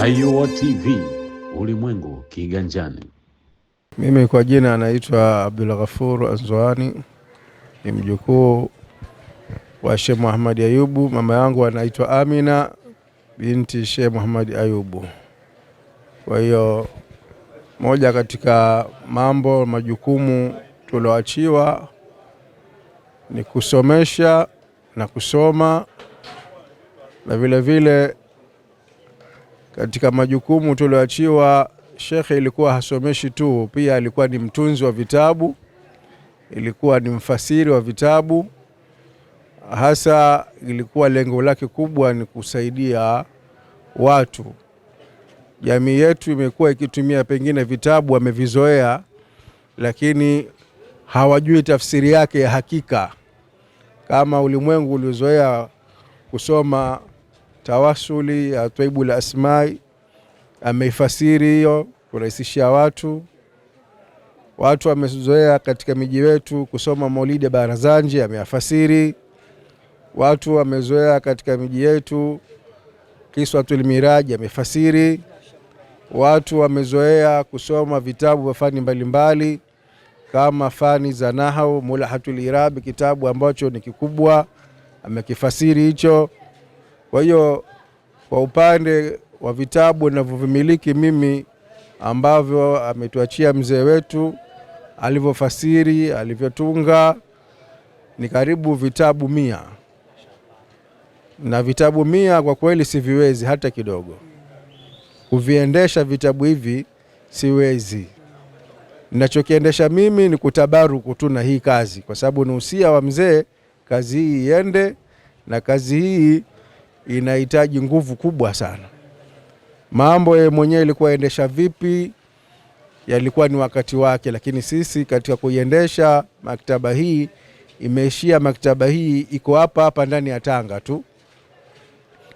Ayuo TV, ulimwengu kiganjani. Mimi kwa jina naitwa Abdul Ghafur Anzwani, ni mjukuu wa Sheikh Muhammad Ayubu. Mama yangu anaitwa Amina binti Sheikh Muhammad Ayubu. Kwa hiyo moja katika majukumu tulioachiwa ni kusomesha na kusoma, na vile vile katika majukumu tulioachiwa, Sheikh ilikuwa hasomeshi tu, pia alikuwa ni mtunzi wa vitabu, ilikuwa ni mfasiri wa vitabu. Hasa ilikuwa lengo lake kubwa ni kusaidia watu. Jamii yetu imekuwa ikitumia pengine vitabu wamevizoea, lakini hawajui tafsiri yake ya hakika. Kama ulimwengu uliozoea kusoma Tawasuli ya Twaibul Asmai, ameifasiri hiyo kurahisishia watu. Watu wamezoea katika miji wetu kusoma Maulidi ya Barazanji, ameyafasiri. Watu wamezoea katika miji yetu Kiswatul Miraj, amefasiri. Watu wamezoea kusoma vitabu vya fani mbalimbali kama fani za nahau, Mulahatul Irab, kitabu ambacho ni kikubwa, amekifasiri hicho. Kwa hiyo kwa upande wa vitabu ninavyovimiliki mimi ambavyo ametuachia mzee wetu, alivyofasiri, alivyotunga, ni karibu vitabu 100. Na vitabu 100 kwa kweli siviwezi hata kidogo. Kuviendesha vitabu hivi siwezi. Ninachokiendesha mimi ni kutabaruku tu na hii kazi, kwa sababu ni usia wa mzee, kazi hii iende, na kazi hii inahitaji nguvu kubwa sana. Mambo yeye mwenyewe ilikuwa endesha vipi, yalikuwa ni wakati wake, lakini sisi katika kuiendesha maktaba hii, imeishia maktaba hii iko hapa ndani ya Tanga tu.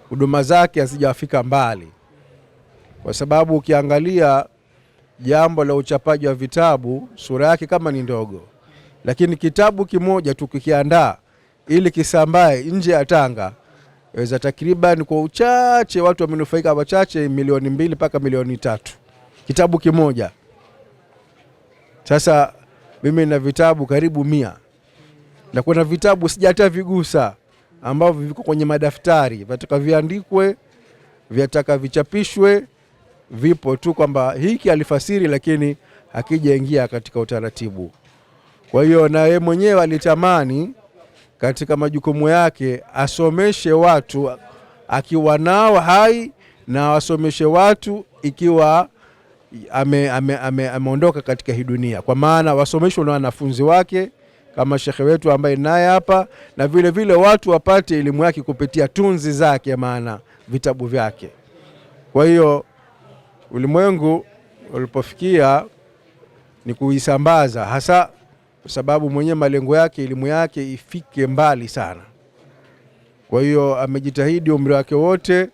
Huduma zake hazijafika mbali, kwa sababu ukiangalia jambo la uchapaji wa vitabu, sura yake kama ni ndogo, lakini kitabu kimoja tu kikiandaa ili kisambae nje ya Tanga, weza takriban kwa uchache watu wamenufaika wachache 2 milioni mpaka 3 milioni, kitabu kimoja. Sasa mimi na vitabu karibu 100, na kuna vitabu sijata vigusa ambavyo viko kwenye madaftari, vyataka viandikwe, vyataka vichapishwe, vipo tu kwamba hiki alifasiri, lakini hakijaingia katika utaratibu. Kwa hiyo na yeye mwenyewe alitamani katika majukumu yake asomeshe watu akiwa nao hai, na wasomeshe watu ikiwa ameondoka katika hii dunia, kwa maana wasomeshwe na wanafunzi wake kama shekhe wetu ambaye naye hapa, na vile vile watu wapate elimu yake kupitia tunzi zake, maana vitabu vyake. Kwa hiyo ulimwengu ulipofikia ni kuisambaza, hasa kwa sababu mwenye malengo yake elimu yake ifike mbali sana. Kwa hiyo amejitahidi umri wake wote,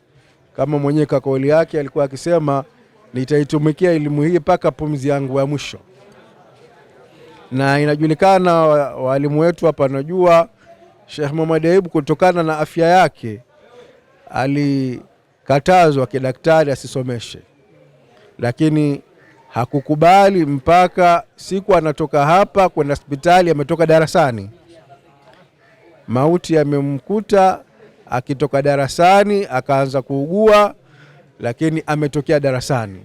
kama mwenye kauli yake alikuwa akisema, nitaitumikia elimu hii mpaka pumzi yangu ya mwisho. Na inajulikana, walimu wetu hapa najua, Sheikh Muhammad Ayubu kutokana na afya yake alikatazwa kidaktari asisomeshe, lakini hakukubali mpaka siku anatoka hapa kwenda hospitali. Ametoka darasani, mauti yamemkuta akitoka darasani, akaanza kuugua, lakini ametokea darasani,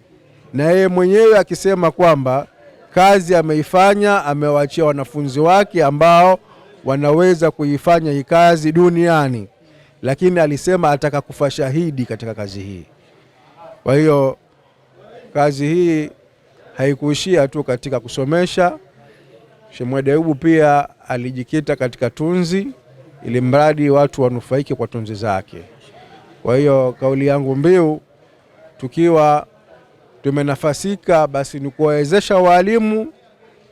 na yeye mwenyewe akisema kwamba kazi ameifanya, amewaachia wanafunzi wake ambao wanaweza kuifanya hii kazi duniani, lakini alisema ataka kufa shahidi katika kazi hii. Kwa hiyo kazi hii haikuishia tu katika kusomesha. Sheikh Muhammad Ayubu pia alijikita katika tunzi, ili mradi watu wanufaike kwa tunzi zake. Kwa hiyo kauli yangu mbiu, tukiwa tumenafasika, basi ni kuwawezesha walimu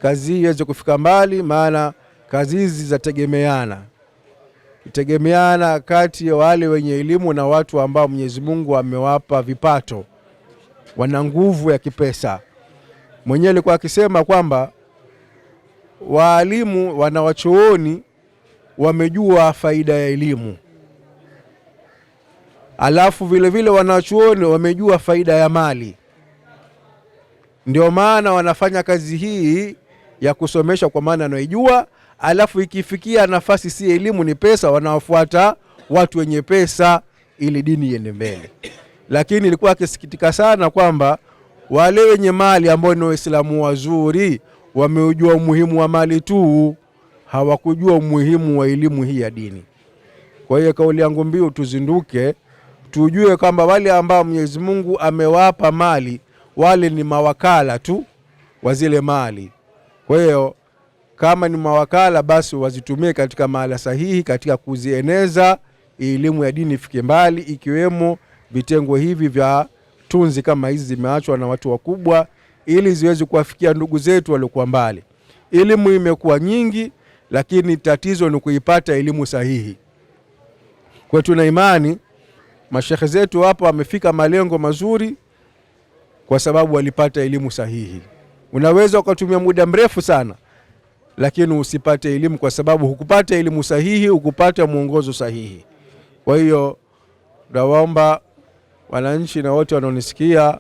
kazi hii iweze kufika mbali, maana kazi hizi zategemeana kati ya wale wenye elimu na watu ambao Mwenyezi Mungu amewapa vipato, wana nguvu ya kipesa. Mwenyewe alikuwa akisema kwamba walimu wanawachuoni wamejua faida ya elimu, alafu vile vile wanachuoni wamejua faida ya mali, ndio maana wanafanya kazi hii ya kusomesha kwa maana anaijua. Alafu ikifikia nafasi si elimu ni pesa, wanawafuata watu wenye pesa ili dini iende mbele. Lakini ilikuwa akisikitika sana kwamba wale wenye mali ambao ni Waislamu wazuri wameujua umuhimu wa mali tu, hawakujua umuhimu wa elimu hii ya dini. Kwa hiyo kauli yangu mbiu, tuzinduke, tujue kwamba wale ambao Mwenyezi Mungu amewapa mali, wale ni mawakala tu wa zile mali. Kwa hiyo kama ni mawakala, basi wazitumie katika mahala sahihi, katika kuzieneza elimu ya dini ifike mbali, ikiwemo vitengo hivi vya tunzi kama hizi zimeachwa na watu wakubwa, ili ziweze kuwafikia ndugu zetu waliokuwa mbali. Elimu imekuwa nyingi, lakini tatizo ni kuipata elimu sahihi. Kwa tuna imani mashekhe zetu hapa wamefika malengo mazuri kwa sababu walipata elimu sahihi. Unaweza ukatumia muda mrefu sana, lakini usipate elimu kwa sababu hukupata elimu sahihi, hukupata mwongozo sahihi. Kwa hiyo nawaomba wananchi na wote wanaonisikia,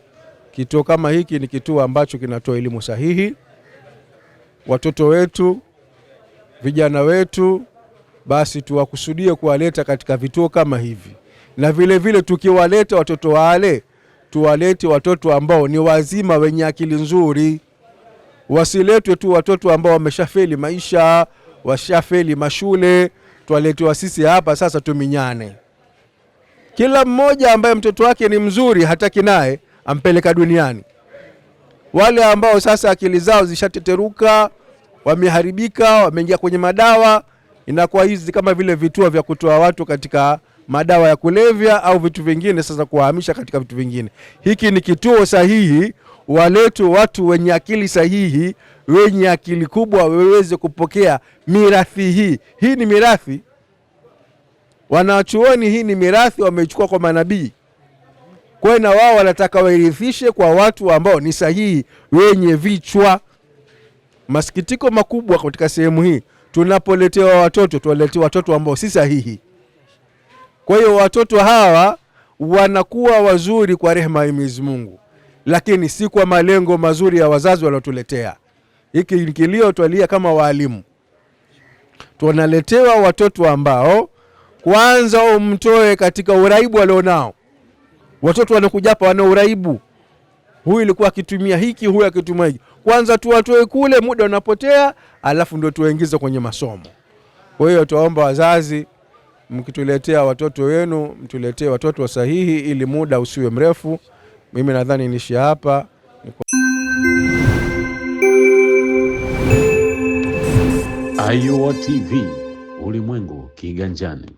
kituo kama hiki ni kituo ambacho kinatoa elimu sahihi. Watoto wetu, vijana wetu, basi tuwakusudie kuwaleta katika vituo kama hivi, na vile vile tukiwaleta watoto wale, tuwalete watoto ambao ni wazima wenye akili nzuri. Wasiletwe tu watoto ambao wameshafeli maisha, washafeli mashule, tuwaletwe sisi hapa sasa tuminyane. Kila mmoja ambaye mtoto wake ni mzuri hataki naye ampeleka duniani. Wale ambao sasa akili zao zishateteruka, wameharibika, wameingia kwenye madawa, inakuwa hizi kama vile vituo vya kutoa watu katika madawa ya kulevya au vitu vingine, sasa kuwahamisha katika vitu vingine. Hiki ni kituo sahihi, waletwe watu wenye akili sahihi, wenye akili kubwa, waweze kupokea mirathi hii. Hii ni mirathi. Wanachuoni hii ni mirathi wamechukua kwa manabii. Kwa na wao wanataka wairithishe kwa watu ambao ni sahihi, wenye vichwa. Masikitiko makubwa katika sehemu hii, tunapoletewa watoto, tuwaletewa watoto ambao si sahihi. Kwa hiyo watoto hawa wanakuwa wazuri kwa rehema ya Mwenyezi Mungu, lakini si kwa malengo mazuri ya wazazi waliotuletea. Hiki ni kilio twalia kama walimu. Tunaletewa watoto ambao kwanza umtoe katika uraibu walionao. Watoto wanakuja hapa wana uraibu. Huyu ilikuwa akitumia hiki, huyu akitumia hiki. Kwanza tuwatoe kule, muda unapotea, alafu ndio tuwaingize kwenye masomo. Kwa hiyo tuwaomba wazazi, mkituletea watoto wenu, mtuletee watoto sahihi ili muda usiwe mrefu. Mimi nadhani nishi hapa. Ayoa TV, ulimwengu kiganjani.